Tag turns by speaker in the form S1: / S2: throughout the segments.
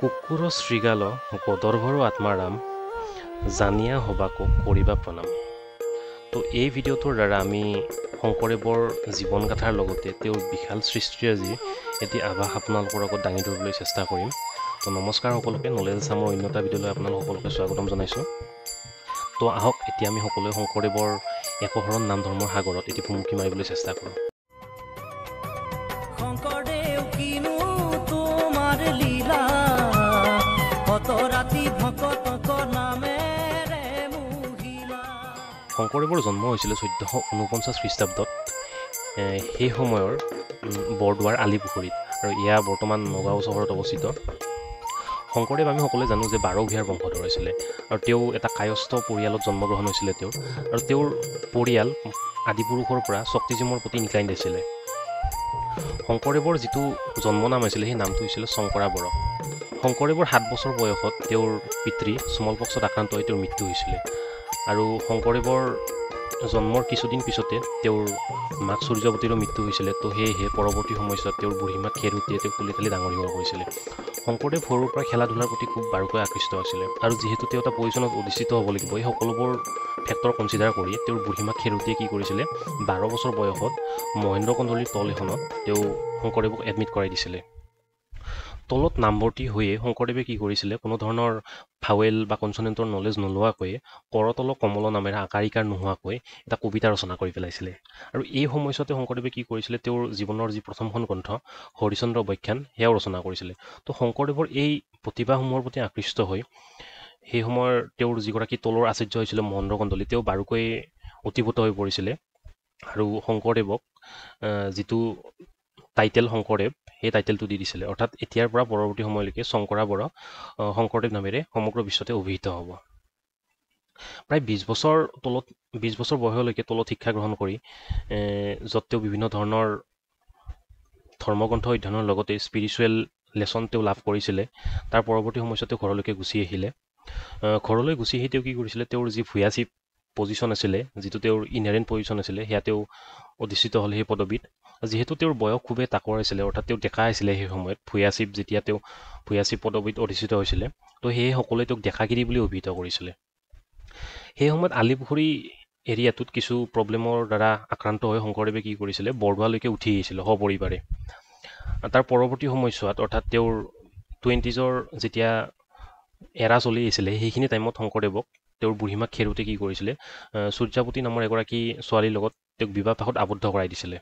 S1: কুকুৰ শৃগাল গদৰ্ভৰ আত্মাৰাম জানিয়া হবাকো কৰিবা প্ৰণাম। তো এই ভিডিঅ'টোৰ দ্বাৰা আমি শংকৰদেৱৰ জীৱনগাথাৰ লগতে তেওঁৰ বিশাল সৃষ্টিৰাজিৰ এটি আভাস আপোনালোকৰ আগত দাঙি ধৰিবলৈ চেষ্টা কৰিম। তো নমস্কাৰ সকলোকে, নলেজ আছামৰ অন্য এটা ভিডিঅ'লৈ আপোনালোক সকলোকে স্বাগতম জনাইছোঁ। তো আহক এতিয়া আমি সকলোৱে শংকৰদেৱৰ একশৰণ নাম ধৰ্মৰ সাগৰত এটি ভুমুকি মাৰিবলৈ চেষ্টা কৰোঁ।
S2: শংকৰদেৱ কিনো তোমাৰ লীলা, কত ৰাতি ভকতক নামেৰে মোহিলা।
S1: শংকৰদেৱৰ জন্ম হৈছিলে 1449 খ্ৰীষ্টাব্দত। সেই সময়ৰ বৰদোৱাৰ আলিপুখুৰীত, আৰু এয়া বৰ্তমান নগাঁও চহৰত অৱস্থিত। শংকৰদেৱ আমি সকলোৱে জানো যে 12 ভূঞাৰ বংশধৰ হৈছিলে, আৰু তেওঁ এটা কায়স্থ পৰিয়ালত জন্মগ্ৰহণ হৈছিলে তেওঁৰ, আৰু তেওঁৰ পৰিয়াল আদিপুৰুষৰ পৰা শক্তিজিমৰ প্ৰতি ইনক্লাইণ্ড আছিলে। শংকৰদেৱৰ যিটো জন্ম নাম আছিলে সেই নামটো হৈছিলে শংকৰাবৰ। শংকৰদেৱৰ 7 বছৰ বয়সত তেওঁৰ পিতৃ স্মলপক্সত আক্ৰান্ত হৈ তেওঁৰ মৃত্যু হৈছিলে, আৰু শংকৰদেৱৰ জন্মৰ কিছুদিন পিছতে তেওঁৰ মাক সূৰ্যৱতীৰো মৃত্যু হৈছিলে। তো সেয়েহে পৰৱৰ্তী সময়ছোৱাত তেওঁৰ বুঢ়ীমাক খেৰুতীয়ে তেওঁক তুলি তালি ডাঙৰ দীঘল কৰিছিলে। শংকৰদেৱ সৰুৰ পৰা খেলা ধূলাৰ প্ৰতি খুব বাৰুকৈ আকৃষ্ট আছিলে, আৰু যিহেতু তেওঁ এটা পজিশ্যনত অধিষ্ঠিত হ'ব লাগিব, এই সকলোবোৰ ফেক্টৰ কনচিডাৰ কৰি তেওঁৰ বুঢ়ীমাক খেৰুতীয়ে কি কৰিছিলে, 12 বছৰ বয়সত মহেন্দ্ৰ কন্দলীৰ তল এখনত তেওঁ শংকৰদেৱক এডমিট কৰাই দিছিলে। তলত নামভৰ্তি হৈয়ে শংকৰদেৱে কি কৰিছিলে, কোনো ধৰণৰ ভাৱেল বা কনচনেণ্টৰ নলেজ নোলোৱাকৈ কৰতল কমল নামেৰে আকাৰিকাৰ নোহোৱাকৈ এটা কবিতা ৰচনা কৰি পেলাইছিলে। আৰু এই সময়ছোৱাতে শংকৰদেৱে কি কৰিছিলে, তেওঁৰ জীৱনৰ যি প্ৰথমখন গ্ৰন্থ হৰিচন্দ্ৰ উপাখ্যান সেয়াও ৰচনা কৰিছিলে। তো শংকৰদেৱৰ এই প্ৰতিভাসমূহৰ প্ৰতি আকৃষ্ট হৈ সেই সময়ৰ তেওঁৰ যিগৰাকী তলৰ আচাৰ্য হৈছিলে মহেন্দ্ৰ কন্দলী, তেওঁ বাৰুকৈ অতিভূত হৈ পৰিছিলে, আৰু শংকৰদেৱক যিটো টাইটেল শংকৰদেৱ, সেই টাইটেলটো দি দিছিলে। অৰ্থাৎ এতিয়াৰ পৰা পৰৱৰ্তী সময়লৈকে শংকৰাবৰ শংকৰদেৱ নামেৰে সমগ্ৰ বিশ্বতে অভিহিত হ'ব। প্ৰায় 20 বছৰ বয়সলৈকে তলত শিক্ষা গ্ৰহণ কৰি য'ত তেওঁ বিভিন্ন ধৰণৰ ধৰ্মগ্ৰন্থ অধ্যয়নৰ লগতে স্পিৰিচুৱেল লেচন তেওঁ লাভ কৰিছিলে। তাৰ পৰৱৰ্তী সময়ছোৱাত তেওঁ ঘৰলৈকে গুচি আহিলে। ঘৰলৈ গুচি আহি তেওঁ কি কৰিছিলে, তেওঁৰ যি ভূঞাচী পজিশ্যন আছিলে, যিটো তেওঁৰ ইনহেৰেণ্ট পজিশ্যন আছিলে, সেয়া তেওঁ অধিষ্ঠিত হ'লে সেই পদবীত। যিহেতু তেওঁৰ বয়স খুবেই তাকৰ আছিলে, অৰ্থাৎ তেওঁ ডেকা আছিলে সেই সময়ত, ভূঞাচী যেতিয়া তেওঁ ভূঞাচী পদবীত অধিষ্ঠিত হৈছিলে, তো সেয়ে সকলোৱে তেওঁক ডেকাগিৰি বুলি অভিহিত কৰিছিলে। সেই সময়ত আলিপুখুৰী এৰিয়াটোত কিছু প্ৰব্লেমৰ দ্বাৰা আক্ৰান্ত হৈ শংকৰদেৱে কি কৰিছিলে, বৰদোৱালৈকে উঠি আহিছিলে সপৰিবাৰে। তাৰ পৰৱৰ্তী সময়ছোৱাত, অৰ্থাৎ তেওঁৰ 20s যেতিয়া এৰা চলি আহিছিলে, সেইখিনি টাইমত শংকৰদেৱক তেওঁৰ বুঢ়ীমাক খেৰুতে কি কৰিছিলে, সূৰ্যাৱতী নামৰ এগৰাকী ছোৱালীৰ লগত তেওঁক বিবাহপাশত আবদ্ধ কৰাই দিছিলে।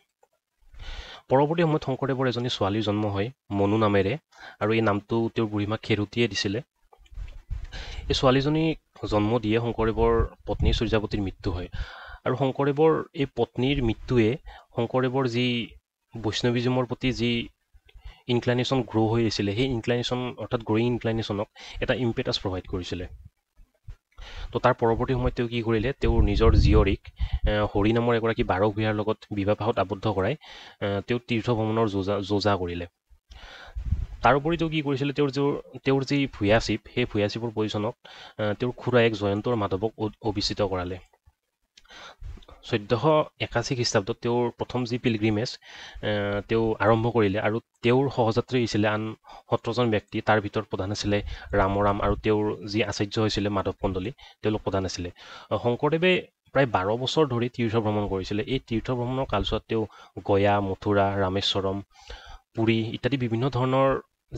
S1: পৰৱৰ্তী সময়ত শংকৰদেৱৰ এজনী ছোৱালীৰ জন্ম হয় মনু নামেৰে, আৰু এই নামটো তেওঁৰ বুঢ়ীমাক খেৰুতীয়ে দিছিলে। এই ছোৱালীজনীক জন্ম দিয়ে শংকৰদেৱৰ পত্নী সূৰ্যাৱতীৰ মৃত্যু হয়, আৰু শংকৰদেৱৰ এই পত্নীৰ মৃত্যুৱে শংকৰদেৱৰ যি বৈষ্ণৱিজমৰ প্ৰতি যি ইনক্লাইনেশ্যন গ্ৰ' হৈ আহিছিলে, সেই ইনক্লাইনেশ্যন অৰ্থাৎ গ্ৰয়িং ইনক্লাইনেশ্যনক এটা ইম্পেটাছ প্ৰভাইড কৰিছিলে। তো তাৰ পৰৱৰ্তী সময়ত তেওঁ কি কৰিলে, তেওঁৰ নিজৰ জীয়ৰীক হৰি নামৰ এগৰাকী 12 ভূঞাৰ লগত বিবাহপাশত আবদ্ধ কৰাই তেওঁ তীৰ্থ ভ্ৰমণৰ যোজা কৰিলে। তাৰোপৰি তেওঁ কি কৰিছিলে, তেওঁৰ যি ভূঞাচীপ, সেই ভূঞাচীপৰ পজিশ্যনক তেওঁৰ খুৰায়েক জয়ন্তৰ মাধৱক অভিষিত কৰালে। 1481 খ্ৰীষ্টাব্দত তেওঁৰ প্ৰথম যি পিলগ্ৰিমেজ তেওঁ আৰম্ভ কৰিলে, আৰু তেওঁৰ সহযাত্ৰী হৈছিলে আন 17জন ব্যক্তি। তাৰ ভিতৰত প্ৰধান আছিলে ৰামৰাম, আৰু তেওঁৰ যি আচাৰ্য হৈছিলে মাধৱ কন্দলী, তেওঁলোক প্ৰধান আছিলে। শংকৰদেৱে প্ৰায় 12 বছৰ ধৰি তীৰ্থ ভ্ৰমণ কৰিছিলে। এই তীৰ্থ ভ্ৰমণৰ কালছোৱাত তেওঁ গয়া, মথুৰা, ৰামেশ্বৰম, পুৰী ইত্যাদি বিভিন্ন ধৰণৰ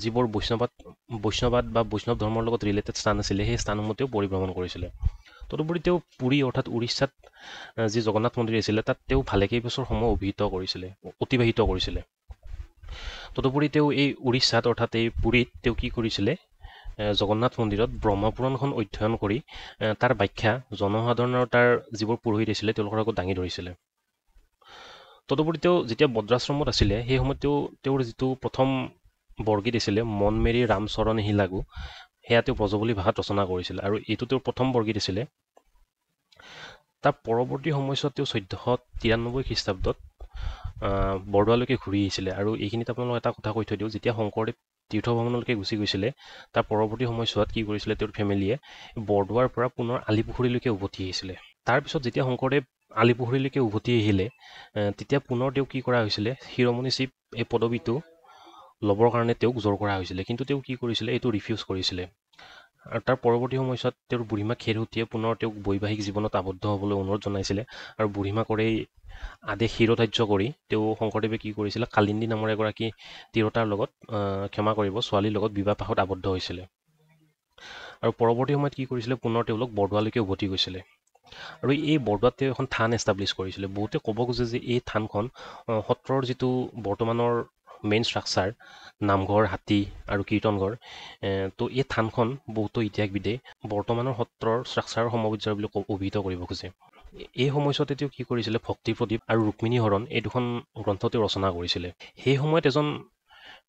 S1: যিবোৰ বৈষ্ণৱবাদ বা বৈষ্ণৱ ধৰ্মৰ লগত ৰিলেটেড স্থান আছিলে, সেই স্থানসমূহ তেওঁ পৰিভ্ৰমণ কৰিছিলে। তদুপৰি তেওঁ পুৰী অৰ্থাৎ উৰিষ্যাত যি জগন্নাথ মন্দিৰ আছিলে, তাত তেওঁ ভালেকেইবছৰ সময় অতিবাহিত কৰিছিলে। তদুপৰি তেওঁ এই উৰিষ্যাত অৰ্থাৎ এই পুৰীত তেওঁ কি কৰিছিলে, জগন্নাথ মন্দিৰত ব্ৰহ্মপুৰাণখন অধ্যয়ন কৰি তাৰ ব্যাখ্যা জনসাধাৰণৰ তাৰ যিবোৰ পুৰোহিত আছিলে তেওঁলোকৰ আগত দাঙি ধৰিছিলে। তদুপৰি তেওঁ যেতিয়া বদ্ৰাশ্ৰমত আছিলে, সেই সময়ত তেওঁৰ যিটো প্ৰথম বৰগীত আছিলে মন মেৰি ৰামচৰণেহি লাগু, সেয়া তেওঁ ব্ৰজৱলী ভাষাত ৰচনা কৰিছিল, আৰু এইটো তেওঁৰ প্ৰথম বৰগীত আছিলে। তাৰ পৰৱৰ্তী সময়ছোৱাত তেওঁ 1493 খ্ৰীষ্টাব্দত বৰদোৱালৈকে ঘূৰি আহিছিলে। আৰু এইখিনিত আপোনালোকক এটা কথা কৈ থৈ দিওঁ, যেতিয়া শংকৰদেৱ তীৰ্থ ভ্ৰমণলৈকে গুচি গৈছিলে, তাৰ পৰৱৰ্তী সময়ছোৱাত কি কৰিছিলে, তেওঁৰ ফেমিলিয়ে বৰদোৱাৰ পৰা পুনৰ আলিপুখুৰীলৈকে উভতি আহিছিলে। তাৰপিছত যেতিয়া শংকৰদেৱ আলিপুখুৰীলৈকে উভতি আহিলে, তেতিয়া পুনৰ তেওঁ কি কৰা হৈছিলে, শিৰোমণি চিফ এই পদবীটো ল'বৰ কাৰণে তেওঁক জোৰ কৰা হৈছিলে, কিন্তু তেওঁ কি কৰিছিলে, এইটো ৰিফিউজ কৰিছিলে। আৰু তাৰ পৰৱৰ্তী সময়ছোৱাত তেওঁৰ বুঢ়ীমাক খেৰসূতীয়ে পুনৰ তেওঁক বৈবাহিক জীৱনত আবদ্ধ হ'বলৈ অনুৰোধ জনাইছিলে, আৰু বুঢ়ীমাকৰ এই আদেশ শিৰোধাৰ্য কৰি তেওঁ শংকৰদেৱে কি কৰিছিলে, কালিন্দী নামৰ এগৰাকী তিৰোতাৰ লগত ক্ষমা কৰিব ছোৱালীৰ লগত বিবাহপাশত আবদ্ধ হৈছিলে। আৰু পৰৱৰ্তী সময়ত কি কৰিছিলে, পুনৰ তেওঁলোক বৰদোৱালৈকে উভতি গৈছিলে। আৰু এই বৰদোৱাত তেওঁ এখন থান এষ্টাব্লিছ কৰিছিলে। বহুতে ক'ব খোজে যে এই থানখন সত্ৰৰ যিটো বৰ্তমানৰ মেইন ষ্ট্ৰাকচাৰ, নামঘৰ, হাতী আৰু কীৰ্তনঘৰ, তো এই থানখন বহুতো ইতিহাসবিদে বৰ্তমানৰ সত্ৰৰ ষ্ট্ৰাকচাৰৰ সমবিচাৰ বুলি অভিহিত কৰিব খোজে। এই সময়ছোৱাতে তেওঁ কি কৰিছিলে, ভক্তি প্ৰদীপ আৰু ৰুক্মিণী হৰণ এই দুখন গ্ৰন্থ তেওঁ ৰচনা কৰিছিলে। সেই সময়ত এজন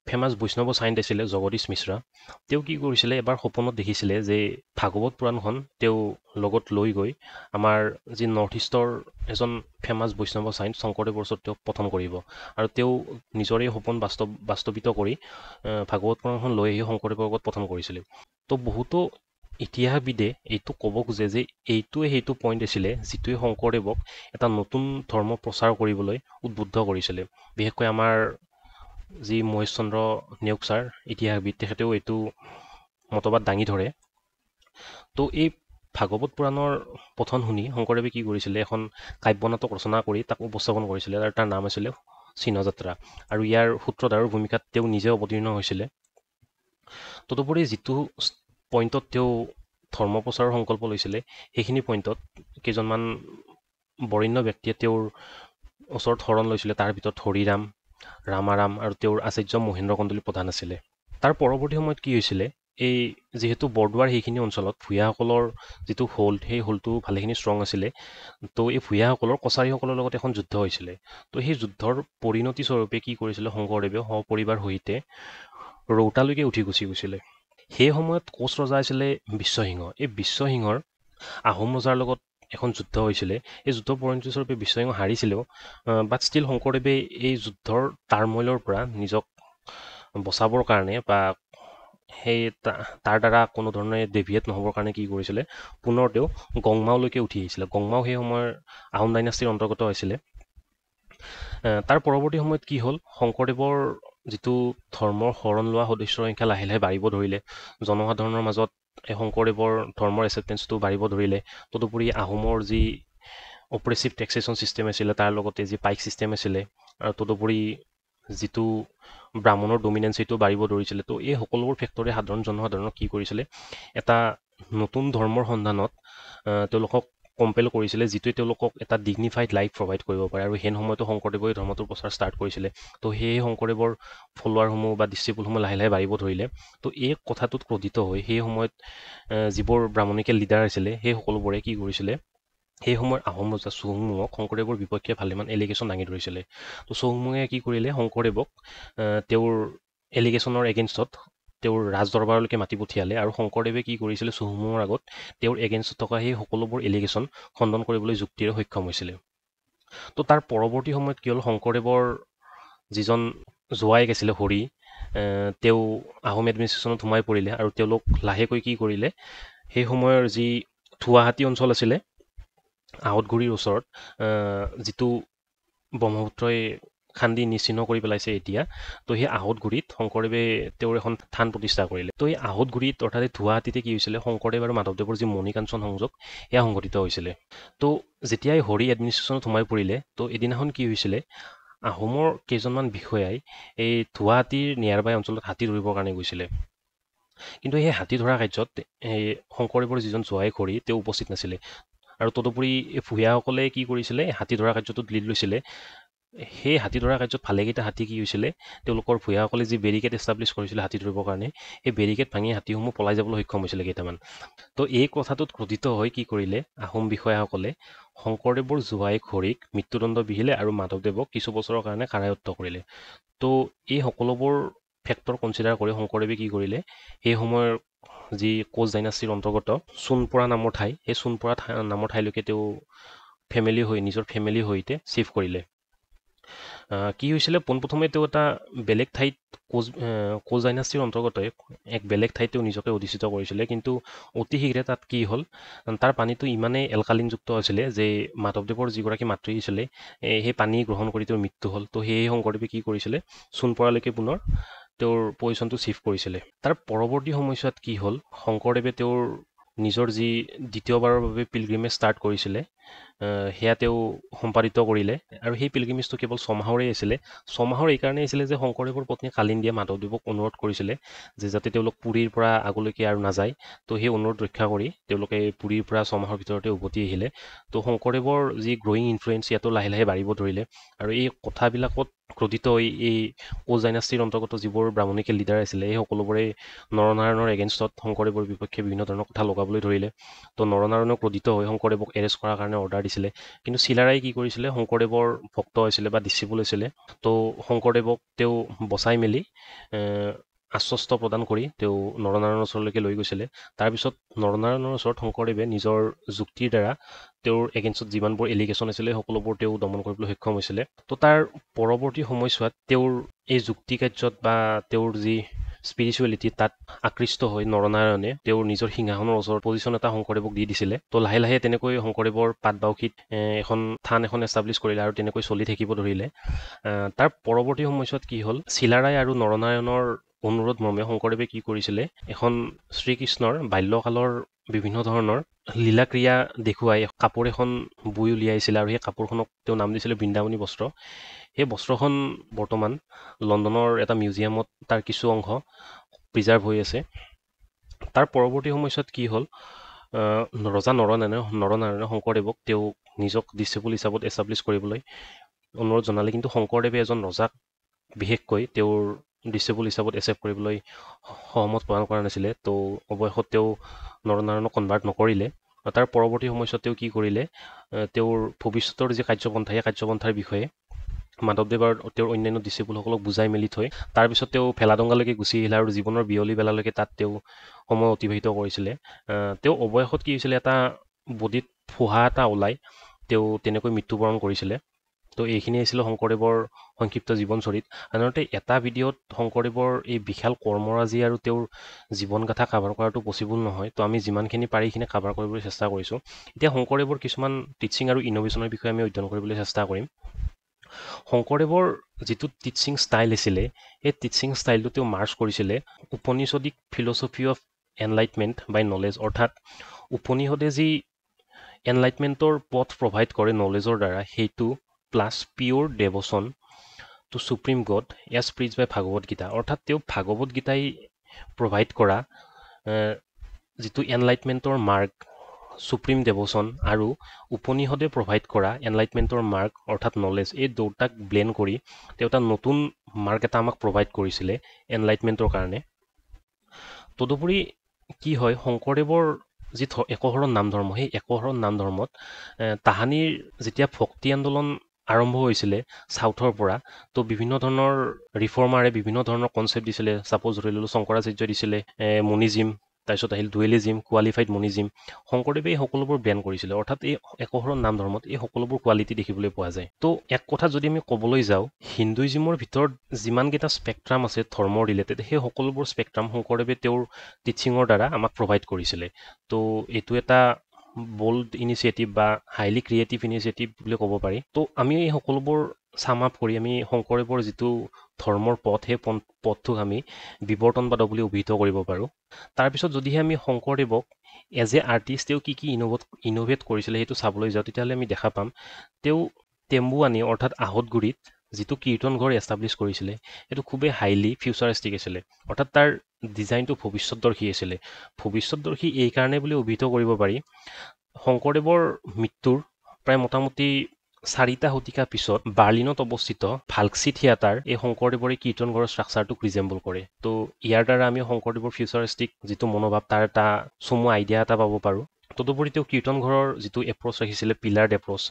S1: ফেমাছ বৈষ্ণৱ চাইণ্ট আছিলে জগদীশ মিশ্ৰা। তেওঁ কি কৰিছিলে, এবাৰ সপোনত দেখিছিলে যে ভাগৱত পুৰাণখন তেওঁ লগত লৈ গৈ আমাৰ যি নৰ্থ ইষ্টৰ এজন ফেমাছ বৈষ্ণৱ চাইণ্ট শংকৰদেৱৰ ওচৰত তেওঁক প্ৰথম কৰিব, আৰু তেওঁ নিজৰে সপোন বাস্তৱিত কৰি ভাগৱত পুৰাণখন লৈ আহি শংকৰদেৱৰ লগত প্ৰথম কৰিছিলে। তো বহুতো ইতিহাসবিদে এইটো ক'ব খোজে যে এইটোৱে সেইটো পইণ্ট আছিলে যিটোৱে শংকৰদেৱক এটা নতুন ধৰ্ম প্ৰচাৰ কৰিবলৈ উদ্বুদ্ধ কৰিছিলে। বিশেষকৈ আমাৰ যি মহেশ চন্দ্ৰ নেওগ ছাৰ ইতিহাসবিদ, তেখেতেও এইটো মতবাদ দাঙি ধৰে। তো এই ভাগৱত পুৰাণৰ পঠন শুনি শংকৰদেৱে কি কৰিছিলে, এখন কাব্য নাটক ৰচনা কৰি তাক উপস্থাপন কৰিছিলে, আৰু তাৰ নাম আছিলে চিহ্নযাত্ৰা। আৰু ইয়াৰ সূত্ৰধাৰৰ ভূমিকাত তেওঁ নিজে অৱতীৰ্ণ হৈছিলে। তদুপৰি যিটো পইণ্টত তেওঁ ধৰ্ম প্ৰচাৰৰ সংকল্প লৈছিলে, সেইখিনি পইণ্টত কেইজনমান বৰেণ্য ব্যক্তিয়ে তেওঁৰ ওচৰত শৰণ লৈছিলে। তাৰ ভিতৰত হৰিৰাম, ৰামাৰাম আৰু তেওঁৰ আচাৰ্য মহেন্দ্ৰ কন্দলী প্ৰধান আছিলে। তাৰ পৰৱৰ্তী সময়ত কি হৈছিলে, এই যিহেতু বৰদোৱাৰ সেইখিনি অঞ্চলত ভূঞাসকলৰ যিটো হোল্ড, সেই হোল্ডটো ভালেখিনি ষ্ট্ৰং আছিলে। তো এই ভূঞাসকলৰ কছাৰীসকলৰ লগত এখন যুদ্ধ হৈছিলে। তো সেই যুদ্ধৰ পৰিণতি স্বৰূপে কি কৰিছিলে, শংকৰদেৱে সপৰিবাৰ সহিতে ৰৌতালৈকে উঠি গুচি গৈছিলে। সেই সময়ত কোচ ৰজা আছিলে বিশ্বসিংহ। এই বিশ্বসিংহৰ আহোম ৰজাৰ লগত এখন যুদ্ধ হৈছিলে। এই যুদ্ধৰ পৰিণতি স্বৰূপে বিশ্বসিংহ হাৰিছিলেও, বাট ষ্টিল শংকৰদেৱে এই যুদ্ধৰ টাৰ্মইলৰ পৰা নিজক বচাবৰ কাৰণে বা সেই তাৰ দ্বাৰা কোনো ধৰণে ডেভিয়েট নহ'বৰ কাৰণে কি কৰিছিলে, পুনৰ তেওঁ গংমাওলৈকে উঠি আহিছিলে। গংমাও সেই সময়ৰ আহোম ডাইনাষ্টিৰ অন্তৰ্গত হৈছিলে। তাৰ পৰৱৰ্তী সময়ত কি হ'ল, শংকৰদেৱৰ যিটো ধৰ্মৰ শৰণ লোৱা সদস্যৰ সংখ্যা লাহে লাহে বাঢ়িব ধৰিলে। জনসাধাৰণৰ মাজত এই শংকৰদেৱৰ ধৰ্মৰ একচেপ্টেঞ্চটো বাঢ়িব ধৰিলে। তদুপৰি আহোমৰ যি অপ্ৰেছিভ টেক্সেশ্যন ছিষ্টেম আছিলে, তাৰ লগতে যি পাইক ছিষ্টেম আছিলে, আৰু তদুপৰি যিটো ব্ৰাহ্মণৰ ডমিনেঞ্চ, সেইটো বাঢ়িব ধৰিছিলে। তো এই সকলোবোৰ ফেক্টৰে সাধাৰণ জনসাধাৰণক কি কৰিছিলে, এটা নতুন ধৰ্মৰ সন্ধানত তেওঁলোকক কম্পেল কৰিছিলে, যিটোৱে তেওঁলোকক এটা ডিগনিফাইড লাইফ প্ৰভাইড কৰিব পাৰে। আৰু সেই সময়তো শংকৰদেৱে এই ধৰ্মটোৰ প্ৰচাৰ ষ্টাৰ্ট কৰিছিলে। তো সেই শংকৰদেৱৰ ফলোৱাৰসমূহ বা ডিচিপুলসমূহ লাহে লাহে বাঢ়িব ধৰিলে। তো এই কথাটোত ক্ৰোধিত হৈ সেই সময়ত যিবোৰ ব্ৰাহ্মণিকেল লিডাৰ আছিলে, সেই সকলোবোৰে কি কৰিছিলে, সেই সময়ৰ আহোম ৰজা চুহুংমুঙক শংকৰদেৱৰ বিপক্ষে ভালেমান এলিগেশ্যন দাঙি ধৰিছিলে। তো চুহুংমুঙে কি কৰিলে, শংকৰদেৱক তেওঁৰ এলিগেশ্যনৰ এগেইনষ্টত তেওঁৰ ৰাজ দৰবাৰলৈকে মাতি পঠিয়ালে। আৰু শংকৰদেৱে কি কৰিছিলে, চুহুংমুঙৰ আগত তেওঁৰ এগেইনষ্টত থকা সেই সকলোবোৰ এলিগেশ্যন খণ্ডন কৰিবলৈ যুক্তিৰে সক্ষম হৈছিলে। তো তাৰ পৰৱৰ্তী সময়ত কি হ'ল, শংকৰদেৱৰ যিজন জোৱাইক আছিলে হৰি, তেওঁ আহোম এডমিনিষ্ট্ৰেশ্যনত সোমাই পৰিলে। আৰু তেওঁলোক লাহেকৈ কি কৰিলে, সেই সময়ৰ যি থুৱাহাটী অঞ্চল আছিলে আহতগুৰিৰ ওচৰত, যিটো ব্ৰহ্মপুত্ৰই খান্দি নিশ্চিহ্ন কৰি পেলাইছে এতিয়া, তো সেই আহতগুৰিত শংকৰদেৱে তেওঁৰ এখন থান প্ৰতিষ্ঠা কৰিলে। তো এই আহতগুৰিত অৰ্থাৎ থুৱাহাটীতে কি হৈছিলে, শংকৰদেৱ আৰু মাধৱদেৱৰ যি মণিকাঞ্চন সংযোগ, সেয়া সংঘটিত হৈছিলে। তো যেতিয়াই হৰি এডমিনিষ্ট্ৰেশ্যনত সোমাই পৰিলে, তো এদিনাখন কি হৈছিলে, আহোমৰ কেইজনমান বিষয়াই এই থুৱাহাটীৰ নিয়াৰবাই অঞ্চলত হাতী ধৰিবৰ কাৰণে গৈছিলে। কিন্তু সেই হাতী ধৰা কাৰ্যত এই শংকৰদেৱৰ যিজন জোৱাইক হৰি, তেওঁ উপস্থিত নাছিলে। আৰু তদুপৰি এই ভূঞাসকলে কি কৰিছিলে, হাতী ধৰা কাৰ্যটোত লিড লৈছিলে। সেই হাতী ধৰা কাৰ্যত ভালেকেইটা হাতী কি হৈছিলে, তেওঁলোকৰ ভূঞাসকলে যি বেৰিকেড এষ্টাব্লিছ কৰিছিলে হাতী ধৰিবৰ কাৰণে, সেই বেৰিকেড ভাঙি হাতীসমূহ পলাই যাবলৈ সক্ষম হৈছিলে কেইটামান। তো এই কথাটোত ক্ৰোধিত হৈ কি কৰিলে, আহোম বিষয়াসকলে শংকৰদেৱৰ জোৱাইক হৰিক মৃত্যুদণ্ড বিহিলে আৰু মাধৱদেৱক কিছু বছৰৰ কাৰণে কাৰায়ত্ত কৰিলে। তো এই সকলোবোৰ ফেক্টৰ কনচিডাৰ কৰি শংকৰদেৱে কি কৰিলে, সেই সময়ৰ যি কোচ ডাইনাষ্টিৰ অন্তৰ্গত সোণপৰা নামৰ ঠাই, সেই সোণপৰা নামৰ ঠাইলৈকে তেওঁ নিজৰ ফেমিলিৰ সৈতে চিফ্ট কৰিলে। কি হৈছিলে, পোনপ্ৰথমে তেওঁ এটা বেলেগ ঠাইত কোচ ডাইনাষ্টিৰ অন্তৰ্গত এক বেলেগ ঠাইত তেওঁ নিজকে অধিষ্ঠিত কৰিছিলে। কিন্তু অতি শীঘ্ৰে তাত কি হ'ল, তাৰ পানীটো ইমানেই এলকালিনযুক্ত আছিলে যে মাধৱদেৱৰ যিগৰাকী মাতৃ আছিলে, সেই পানী গ্ৰহণ কৰি তেওঁৰ মৃত্যু হ'ল। তো সেয়ে শংকৰদেৱে কি কৰিছিলে, সোণপৰালৈকে পুনৰ তেওঁৰ পজিশ্যনটো শ্বিফ্ট কৰিছিলে। তাৰ পৰৱৰ্তী সময়ছোৱাত কি হ'ল, শংকৰদেৱে তেওঁৰ নিজৰ যি দ্বিতীয়বাৰৰ বাবে পিলগ্ৰিমেজ ষ্টাৰ্ট কৰিছিলে সেয়া তেওঁ সম্পাদিত কৰিলে। আৰু সেই পিলগ্ৰিমেজটো কেৱল ছমাহৰেই আছিলে। ছমাহৰ এইকাৰণেই আছিলে যে শংকৰদেৱৰ পত্নী কালিন্দীয়ে মাধৱদেৱক অনুৰোধ কৰিছিলে যে যাতে তেওঁলোক পুৰীৰ পৰা আগলৈকে আৰু নাযায়। তো সেই অনুৰোধ ৰক্ষা কৰি তেওঁলোকে পুৰীৰ পৰা ছমাহৰ ভিতৰতে উভতি আহিলে। তো শংকৰদেৱৰ যি গ্ৰয়িং ইনফ্লুৱেঞ্চ ইয়াতো লাহে লাহে বাঢ়িব ধৰিলে। আৰু এই কথাবিলাকত ক্ৰোধিত হৈ এই কোচ ডাইনাষ্টিৰ অন্তৰ্গত যিবোৰ ব্ৰাহ্মণিকেল লিডাৰ আছিলে এই সকলোবোৰে নৰনাৰায়ণৰ এগেইনষ্টত শংকৰদেৱৰ বিপক্ষে বিভিন্ন ধৰণৰ কথা লগাবলৈ ধৰিলে। তো নৰনাৰায়ণক ক্ৰোধিত হৈ শংকৰদেৱক এৰেষ্ট কৰাৰ কাৰণে অৰ্ডাৰ দিছিলে। কিন্তু চিলাৰাই কি কৰিছিলে, শংকৰদেৱৰ ভক্ত হৈছিলে বা ডিচিপুল হৈছিলে। তো শংকৰদেৱক তেওঁ বচাই মেলি আশ্বস্ত প্ৰদান কৰি তেওঁ নৰনাৰায়ণৰ ওচৰলৈকে লৈ গৈছিলে। তাৰপিছত নৰনাৰায়ণৰ ওচৰত শংকৰদেৱে নিজৰ যুক্তিৰ দ্বাৰা তেওঁৰ এগেইনষ্টত যিমানবোৰ এলিগেশ্যন আছিলে সকলোবোৰ তেওঁ দমন কৰিবলৈ সক্ষম হৈছিলে। তো তাৰ পৰৱৰ্তী সময়ছোৱাত তেওঁৰ এই যুক্তি কাৰ্যত বা তেওঁৰ যি স্পিৰিচুৱেলিটি তাত আকৃষ্ট হৈ নৰনাৰায়ণে তেওঁৰ নিজৰ সিংহাসনৰ ওচৰত পজিশ্যন এটা শংকৰদেৱক দি দিছিলে। তো লাহে লাহে তেনেকৈ শংকৰদেৱৰ পাটবাউসীত এখন থান এখন এষ্টাব্লিছ কৰিলে আৰু তেনেকৈ চলি থাকিব ধৰিলে। তাৰ পৰৱৰ্তী সময়ছোৱাত কি হ'ল, চিলাৰাই আৰু নৰনাৰায়ণৰ অনুৰোধ মৰ্মে শংকৰদেৱে কি কৰিছিলে, এখন শ্ৰীকৃষ্ণৰ বাল্যকালৰ বিভিন্ন ধৰণৰ লীলাক্ৰিয়া দেখুৱাই কাপোৰ এখন বৈ উলিয়াইছিলে আৰু সেই কাপোৰখনক তেওঁ নাম দিছিলে বৃন্দাবনী বস্ত্ৰ। সেই বস্ত্ৰখন বৰ্তমান লণ্ডনৰ এটা মিউজিয়ামত তাৰ কিছু অংশ প্ৰিজাৰ্ভ হৈ আছে। তাৰ পৰৱৰ্তী সময়ছোৱাত কি হ'ল, ৰজা নৰনাৰায়ণে শংকৰদেৱক তেওঁ নিজক ডিচিপুল হিচাপত এষ্টাব্লিছ কৰিবলৈ অনুৰোধ জনালে। কিন্তু শংকৰদেৱে এজন ৰজাক বিশেষকৈ তেওঁৰ ডিচিপুল হিচাপত একচেপ্ট কৰিবলৈ সহমত প্ৰদান কৰা নাছিলে। তো অৱশেষত তেওঁ নৰনাৰায়ণক কনভাৰ্ট নকৰিলে। তাৰ পৰৱৰ্তী সময়ছোৱাত তেওঁ কি কৰিলে, তেওঁৰ ভৱিষ্যতৰ যি কাৰ্যপন্থা সেই কাৰ্যপন্থাৰ বিষয়ে মাধৱদেৱ আৰু তেওঁৰ অন্যান্য ডিচিপুলসকলক বুজাই মেলি থৈ তাৰপিছত তেওঁ ভেলাডংগালৈকে গুচি আহিলে আৰু জীৱনৰ বিয়লি বেলালৈকে তাত তেওঁ সময় অতিবাহিত কৰিছিলে। তেওঁ অৱশেষত কি হৈছিলে, এটা বডিত ফোহা এটা ওলাই তেওঁ তেনেকৈ মৃত্যুবৰণ কৰিছিলে। তো এইখিনি আছিলে শংকৰদেৱৰ সংক্ষিপ্ত জীৱনচৰিত। সাধাৰণতে এটা ভিডিঅ'ত শংকৰদেৱৰ এই বিশাল কৰ্মৰাজি আৰু তেওঁৰ জীৱনগাথা কাভাৰ কৰাটো পচিবল নহয়। তো আমি যিমানখিনি পাৰি এইখিনি কাভাৰ কৰিবলৈ চেষ্টা কৰিছোঁ। এতিয়া শংকৰদেৱৰ কিছুমান টিচিং আৰু ইন'ভেশ্যনৰ বিষয়ে আমি অধ্যয়ন কৰিবলৈ চেষ্টা কৰিম। শংকৰদেৱৰ যিটো টিচিং ষ্টাইল আছিলে সেই টিচিং ষ্টাইলটো তেওঁ মাৰ্চ কৰিছিলে উপনিষদিক ফিলচফি অফ এনলাইটমেণ্ট বাই নলেজ, অৰ্থাৎ উপনিষদে যি এনলাইটমেণ্টৰ পথ প্ৰভাইড কৰে নলেজৰ দ্বাৰা, সেইটো plus pure devotion to supreme God as preach by Bhagavad Gita, অৰ্থাৎ তেওঁ ভাগৱত গীতাই প্ৰভাইড কৰা যিটো এনলাইটমেণ্টৰ মাৰ্ক সুপ্ৰিম ডেভচন আৰু উপনিষদে প্ৰভাইড কৰা এনলাইটমেণ্টৰ মাৰ্ক অৰ্থাৎ নলেজ, এই দুটাক ব্লেণ্ড কৰি তেওঁ এটা নতুন মাৰ্ক এটা আমাক প্ৰভাইড কৰিছিলে এনলাইটমেণ্টৰ কাৰণে। তদুপৰি কি হয়, শংকৰদেৱৰ যি একশৰণ নাম ধৰ্ম, সেই একশৰণ নাম ধৰ্মত তাহানিৰ যেতিয়া ভক্তি আন্দোলন আৰম্ভ হৈছিলে চাউথৰ পৰা, তো বিভিন্ন ধৰণৰ ৰিফৰ্মাৰে বিভিন্ন ধৰণৰ কনচেপ্ট দিছিলে। ছাপ'জ ধৰি ল'লোঁ শংকৰাচাৰ্যই দিছিলে মনিজিম, তাৰপিছত আহিল ডুৱেলিজিম, কোৱালিফাইড মনিজিম। শংকৰদেৱে এই সকলোবোৰ বেন কৰিছিলে, অৰ্থাৎ এই একশৰণ নাম ধৰ্মত এই সকলোবোৰ কোৱালিটি দেখিবলৈ পোৱা যায়। তো এক কথা যদি আমি ক'বলৈ যাওঁ, হিন্দুইজিমৰ ভিতৰত যিমানকেইটা স্পেক্ট্ৰাম আছে ধৰ্মৰ ৰিলেটেড, সেই সকলোবোৰ স্পেক্ট্ৰাম শংকৰদেৱে তেওঁৰ টিচিঙৰ দ্বাৰা আমাক প্ৰভাইড কৰিছিলে। তো এইটো এটা বল্ড ইনিচিয়েটিভ বা হাইলি ক্ৰিয়েটিভ ইনিচিয়েটিভ বুলি ক'ব পাৰি। তো আমি এই সকলোবোৰ চাম আপ কৰি আমি শংকৰদেৱৰ যিটো ধৰ্মৰ পথ, সেই পথটোক আমি বিৱৰ্তনবাদ বুলি অভিহিত কৰিব পাৰোঁ। তাৰপিছত যদিহে আমি শংকৰদেৱক এজ এ আৰ্টিষ্ট তেওঁ কি ইন'ভেট কৰিছিলে সেইটো চাবলৈ যাওঁ, তেতিয়াহ'লে আমি দেখা পাম তেওঁ টেম্বুৱানী অৰ্থাৎ আহতগুৰিত যিটো কীৰ্তন ঘৰ এষ্টাব্লিছ কৰিছিলে সেইটো খুবেই হাইলি ফিউচাৰিষ্টিক আছিলে, অৰ্থাৎ তাৰ ডিজাইনটো ভৱিষ্যতদৰ্শী আছিলে। ভৱিষ্যতদৰ্শী এইকাৰণে বুলি অভিহিত কৰিব পাৰি, শংকৰদেৱৰ মৃত্যুৰ প্ৰায় মোটামুটি 4টা শতিকা পিছত বাৰ্লিনত অৱস্থিত ভাল্কসি থিয়েটাৰ এই শংকৰদেৱৰ এই কীৰ্তন ঘৰৰ ষ্ট্ৰাকচাৰটোক ৰিজেম্বল কৰে। তো ইয়াৰ দ্বাৰা আমি শংকৰদেৱৰ ফিউচাৰিষ্টিক যিটো মনোভাৱ তাৰ এটা চমু আইডিয়া এটা পাব পাৰোঁ। তদুপৰি তেওঁ কীৰ্তন ঘৰৰ যিটো এপ্ৰ'চ ৰাখিছিলে পিলাৰ্ড এপ্ৰ'চ,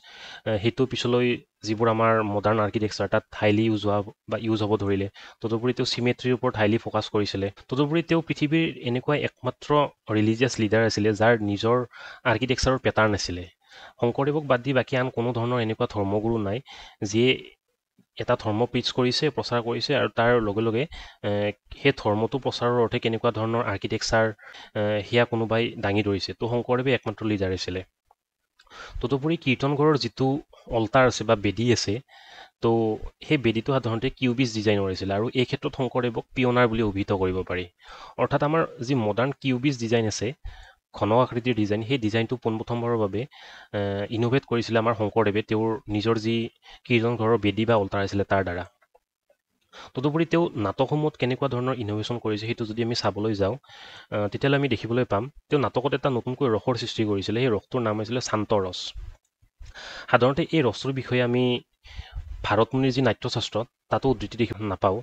S1: সেইটো পিছলৈ যিবোৰ আমাৰ মডাৰ্ণ আৰ্কিটেক্সাৰ তাত হাইলি ইউজ হ'ব ধৰিলে। তদুপৰি তেওঁ চিমেট্ৰিৰ ওপৰত হাইলি ফ'কাছ কৰিছিলে। তদুপৰি তেওঁ পৃথিৱীৰ এনেকুৱা একমাত্ৰ ৰিলিজিয়াছ লিডাৰ আছিলে যাৰ নিজৰ আৰ্কিটেক্সাৰৰ পেটাৰ্ণ আছিলে। শংকৰদেৱক বাদ দি বাকী আন কোনো ধৰণৰ এনেকুৱা ধৰ্মগুৰু নাই যিয়ে এটা ধৰ্ম প্ৰিচ কৰিছে, প্ৰচাৰ কৰিছে আৰু তাৰ লগে লগে সেই ধৰ্মটো প্ৰচাৰৰ অৰ্থে কেনেকুৱা ধৰণৰ আৰ্কিটেক্সাৰ সেয়া কোনোবাই দাঙি ধৰিছে। তো শংকৰদেৱে একমাত্ৰ লিডাৰ আছিলে। তদুপৰি কীৰ্তন ঘৰৰ যিটো অল্টাৰ আছে বা বেদী আছে, তো সেই বেদীটো সাধাৰণতে কিউবিছ ডিজাইনৰ আছিল আৰু এই ক্ষেত্ৰত শংকৰদেৱক পিয়নাৰ বুলি অভিহিত কৰিব পাৰি। অৰ্থাৎ আমাৰ যি মডাৰ্ণ কিউবিছ ডিজাইন আছে, ঘন আকৃতিৰ ডিজাইন, সেই ডিজাইনটো পোনপ্ৰথমবাৰৰ বাবে ইনোভেট কৰিছিলে আমাৰ শংকৰদেৱে তেওঁৰ নিজৰ যি কীৰ্তন ঘৰৰ বেদী বা অল্টাৰ আছিলে তাৰ দ্বাৰা। তদুপৰি তেওঁ নাটকসমূহত কেনেকুৱা ধৰণৰ ইনোভেশ্যন কৰিছে সেইটো যদি আমি চাবলৈ যাওঁ, তেতিয়াহ'লে আমি দেখিবলৈ পাম তেওঁ নাটকত এটা নতুনকৈ ৰসৰ সৃষ্টি কৰিছিলে। সেই ৰসটোৰ নাম হৈছিলে শান্ত ৰস। সাধাৰণতে এই ৰসটোৰ বিষয়ে আমি ভাৰতমুনিৰ যি নাট্যশাস্ত্ৰ তাতো উদ্ধৃতি দেখি নাপাওঁ।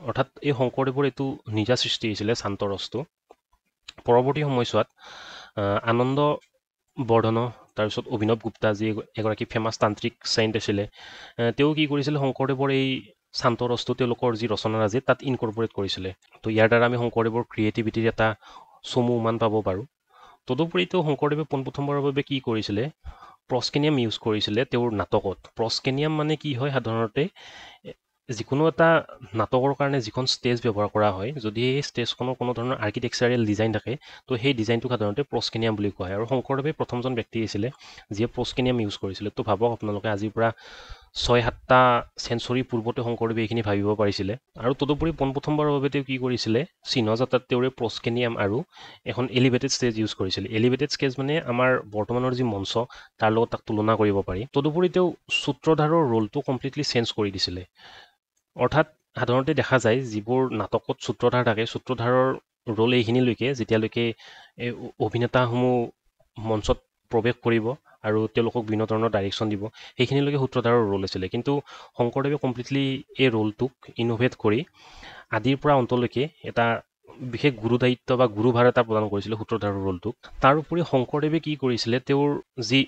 S1: অৰ্থাৎ এই শংকৰদেৱৰ এইটো নিজা সৃষ্টি হৈছিলে শান্ত ৰসটো। পৰৱৰ্তী সময়ছোৱাত আনন্দ বৰ্ধন, তাৰপিছত অভিনৱ গুপ্তা যি এগৰাকী ফেমাছ তান্ত্ৰিক চেইণ্ট আছিলে, তেওঁ কি কৰিছিলে শংকৰদেৱৰ এই শান্ত ৰসটো তেওঁলোকৰ যি ৰচনাৰাজি তাত ইনকৰ্পৰেট কৰিছিলে। তো ইয়াৰ দ্বাৰা আমি শংকৰদেৱৰ ক্ৰিয়েটিভিটিৰ এটা চমু উমান পাব পাৰোঁ। তদুপৰি তেওঁ শংকৰদেৱে পোনপ্ৰথমবাৰৰ বাবে কি কৰিছিলে, প্ৰস্কেনিয়াম ইউজ কৰিছিলে তেওঁৰ নাটকত। প্ৰস্কেনিয়াম মানে কি হয়, সাধাৰণতে যিকোনো এটা নাটকৰ কাৰণে যিখন ষ্টেজ ব্যৱহাৰ কৰা হয়, যদি এই ষ্টেজখনৰ কোনো ধৰণৰ আৰ্কিটেকচাৰেল ডিজাইন থাকে, তো সেই ডিজাইনটোক সাধাৰণতে প্ৰস্কেনিয়াম বুলি কোৱা হয়। আৰু শংকৰদেৱে প্ৰথমজন ব্যক্তি আছিলে যিয়ে প্ৰস্কেনিয়াম ইউজ কৰিছিলে। তো ভাবক আপোনালোকে আজিৰ পৰা 6-7টা চেঞ্চুৰী পূৰ্বতে শংকৰদেৱে এইখিনি ভাবিব পাৰিছিলে। আৰু তদুপৰি পোনপ্ৰথমবাৰৰ বাবে তেওঁ কি কৰিছিলে, চিহ্নযাত্ৰাত তেওঁৰে প্ৰস্কেনিয়াম আৰু এখন এলিভেটেড ষ্টেজ ইউজ কৰিছিলে। এলিভেটেড ষ্টেজ মানে আমাৰ বৰ্তমানৰ যি মঞ্চ তাৰ লগত তাক তুলনা কৰিব পাৰি। তদুপৰি তেওঁ সূত্ৰধাৰৰ ৰোলটো কমপ্লিটলি চেঞ্জ কৰি দিছিলে। অৰ্থাৎ সাধাৰণতে দেখা যায় যিবোৰ নাটকত সূত্ৰধাৰ থাকে, সূত্ৰধাৰৰ ৰোল এইখিনিলৈকে যেতিয়ালৈকে এই অভিনেতাসমূহ মঞ্চত প্ৰৱেশ কৰিব আৰু তেওঁলোকক বিভিন্ন ধৰণৰ ডাইৰেকশ্যন দিব, সেইখিনিলৈকে সূত্ৰধাৰৰ ৰোল আছিলে। কিন্তু শংকৰদেৱে কমপ্লিটলি এই ৰোলটোক ইনোভেট কৰি আদিৰ পৰা অন্তলৈকে এটা বিশেষ গুৰু দায়িত্ব বা গুৰুভাৰ এটা প্ৰদান কৰিছিলে সূত্ৰধাৰৰ ৰোলটোক। তাৰোপৰি শংকৰদেৱে কি কৰিছিলে, তেওঁৰ যি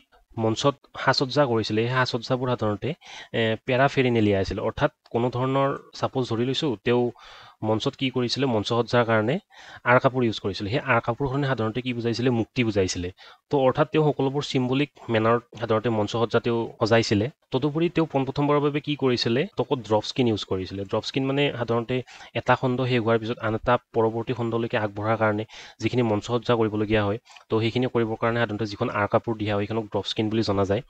S1: মঞ্চত সাজ সজ্জা কৰিছিলে, সেই সাজ সজ্জাবোৰ সাধাৰণতে পেৰাফেৰিনেলিয়া আছিল। অৰ্থাৎ কোনো ধৰণৰ, ছাপ'জ ধৰি লৈছোঁ তেওঁ মঞ্চত কি কৰিছিলে, মঞ্চ সজ্জাৰ কাৰণে আঁৰ কাপোৰ ইউজ কৰিছিলে। সেই আঁৰ কাপোৰখনে সাধাৰণতে কি বুজাইছিলে, মুক্তি বুজাইছিলে। তো অৰ্থাৎ তেওঁ সকলোবোৰ চিম্বলিক মেনাৰত সাধাৰণতে মঞ্চ সজ্জা তেওঁ সজাইছিলে। তদুপৰি তেওঁ পোনপ্ৰথমবাৰৰ বাবে কি কৰিছিলে, টকত ড্ৰপ স্কিন ইউজ কৰিছিলে। ড্ৰপ স্কিন মানে সাধাৰণতে এটা খণ্ড শেষ হোৱাৰ পিছত আন এটা পৰৱৰ্তী খণ্ডলৈকে আগবঢ়াৰ কাৰণে যিখিনি মঞ্চ সজ্জা কৰিবলগীয়া হয়, তো সেইখিনি কৰিবৰ কাৰণে সাধাৰণতে যিখন আঁৰ কাপোৰ দিয়া হয় সেইখনক ড্ৰপ স্কিন বুলি জনা যায়।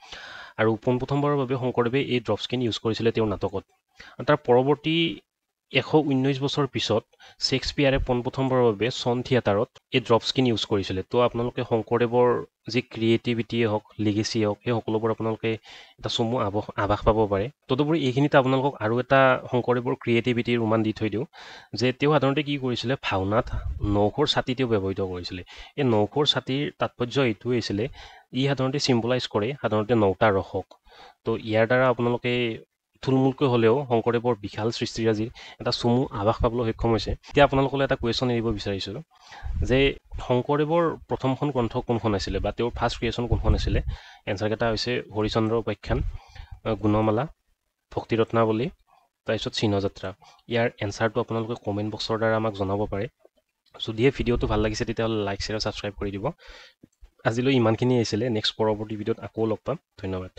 S1: আৰু পোনপ্ৰথমবাৰৰ বাবে শংকৰদেৱে এই ড্ৰপ স্কিন ইউজ কৰিছিলে তেওঁৰ নাটকত। তাৰ পৰৱৰ্তী 119 বছৰ পিছত শ্বেক্সপিয়াৰে পোনপ্ৰথমবাৰৰ বাবে চন থিয়েটাৰত এই ড্ৰপ স্কিন ইউজ কৰিছিলে। তো আপোনালোকে শংকৰদেৱৰ যি ক্ৰিয়েটিভিটিয়ে হওক, লিগেচিয়ে হওক, সেই সকলোবোৰ আপোনালোকে এটা চমু আভাস পাব পাৰে। তদুপৰি এইখিনিতে আপোনালোকক আৰু এটা শংকৰদেৱৰ ক্ৰিয়েটিভিটিৰ উমান দি থৈ দিওঁ যে তেওঁ সাধাৰণতে কি কৰিছিলে, ভাওনাত নৌখৰ ছাতি তেওঁ ব্যৱহৃত কৰিছিলে। এই নৌখৰ ছাতিৰ তাৎপৰ্য এইটোৱেই আছিলে, ই সাধাৰণতে চিম্বলাইজ কৰে সাধাৰণতে 9টা ৰসক। তো ইয়াৰ দ্বাৰা আপোনালোকে থুলমূলকৈ হ'লেও শংকৰদেৱৰ বিশাল সৃষ্টিৰাজিৰ এটা চমু আভাস পাবলৈ সক্ষম হৈছে। এতিয়া আপোনালোকলৈ এটা কুৱেশ্যন এৰিব বিচাৰিছোঁ যে শংকৰদেৱৰ প্ৰথমখন গ্ৰন্থ কোনখন আছিলে বা তেওঁৰ ফাৰ্ষ্ট ক্ৰিয়েশ্যন কোনখন আছিলে? এনচাৰকেইটা হৈছে হৰিচন্দ্ৰ উপাখ্যান, গুণমালা, ভক্তিৰত্নাৱলী, তাৰপিছত চিহ্নযাত্ৰা। ইয়াৰ এনচাৰটো আপোনালোকে কমেণ্ট বক্সৰ দ্বাৰা আমাক জনাব পাৰে। যদিহে ভিডিঅ'টো ভাল লাগিছে তেতিয়াহ'লে লাইক, শ্বেয়াৰ, ছাবস্ক্ৰাইব কৰি দিব। আজিলৈ ইমানখিনি আহিছিলে। নেক্সট পৰৱৰ্তী ভিডিঅ'ত আকৌ লগ পাম। ধন্যবাদ।